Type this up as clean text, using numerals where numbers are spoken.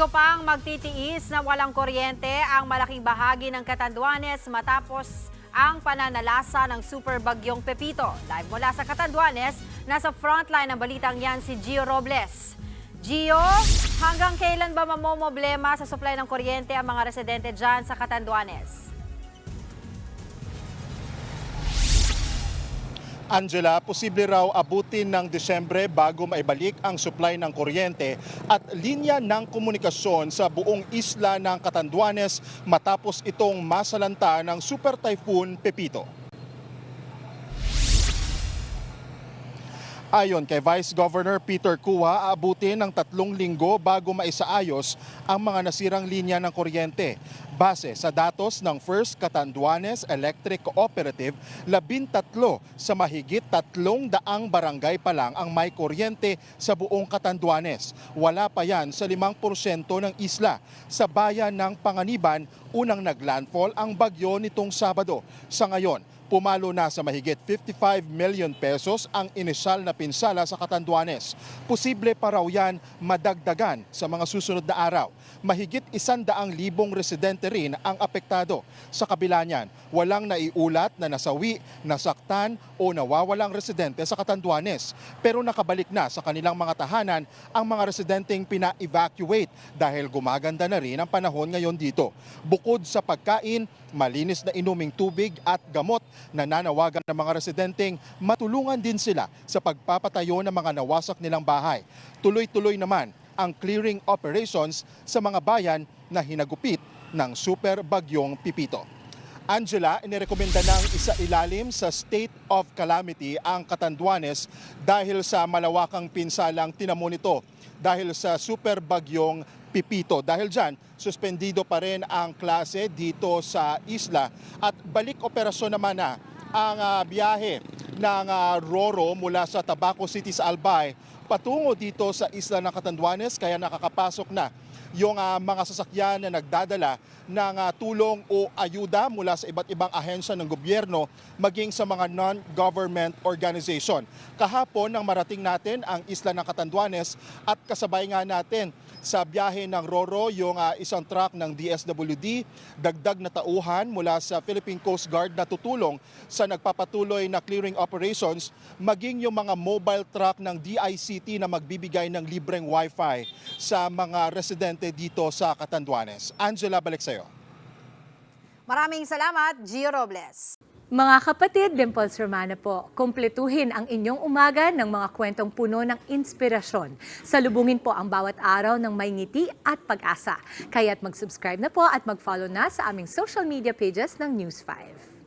linggo pang magtitiis na walang kuryente ang malaking bahagi ng Catanduanes matapos ang pananalasa ng super bagyong Pepito. Live mula sa Catanduanes, nasa frontline ng balitang yan si Gio Robles. Gio, hanggang kailan ba mamomroblema sa supply ng kuryente ang mga residente dyan sa Catanduanes? Angela, posible raw abutin ng Desyembre bago maibalik ang supply ng kuryente at linya ng komunikasyon sa buong isla ng Catanduanes matapos itong masalanta ng Super Typhoon Pepito. Ayon kay Vice Governor Peter Cua, aabutin ng 3 linggo bago maisaayos ang mga nasirang linya ng kuryente. Base sa datos ng First Catanduanes Electric Cooperative, 13 sa mahigit 300 barangay pa lang ang may kuryente sa buong Catanduanes. Wala pa yan sa 5% ng isla. Sa bayan ng Panganiban, unang naglandfall ang bagyo nitong Sabado. Sa ngayon, pumalo na sa mahigit 55 million pesos ang inisyal na pinsala sa Catanduanes. Posible pa raw yan madagdagan sa mga susunod na araw. Mahigit 100,000 residente rin ang apektado. Sa kabila niyan, walang naiulat na nasawi, nasaktan o nawawalang residente sa Catanduanes. Pero nakabalik na sa kanilang mga tahanan ang mga residenteng pina-evacuate dahil gumaganda na rin ang panahon ngayon dito. Bukod sa pagkain, malinis na inuming tubig at gamot, nananawagan ng mga residenteng matulungan din sila sa pagpapatayo ng mga nawasak nilang bahay. Tuloy-tuloy naman ang clearing operations sa mga bayan na hinagupit ng super bagyong Pepito. Angela, inirekomenda ng isailalim sa state of calamity ang Catanduanes dahil sa malawakang pinsalang tinamo nito dahil sa super bagyong Pepito. Dahil dyan, suspendido pa rin ang klase dito sa isla at balik operasyon naman na ang biyahe ng Roro mula sa Tabaco City sa Albay patungo dito sa isla ng Catanduanes, kaya nakakapasok na yung mga sasakyan na nagdadala ng tulong o ayuda mula sa iba't ibang ahensya ng gobyerno maging sa mga non-government organization. Kahapon nang marating natin ang isla ng Catanduanes at kasabay nga natin sa biyahe ng Roro yung isang truck ng DSWD, dagdag na tauhan mula sa Philippine Coast Guard na tutulong sa nagpapatuloy na clearing operations, maging yung mga mobile truck ng DICT na magbibigay ng libreng wifi sa mga residente dito sa Catanduanes. Angela, balik sa'yo. Maraming salamat, Gio Robles. Mga kapatid, Dimples Romana po, kumpletuhin ang inyong umaga ng mga kwentong puno ng inspirasyon. Salubungin po ang bawat araw ng may ngiti at pag-asa. Kaya't mag-subscribe na po at mag-follow na sa aming social media pages ng News 5.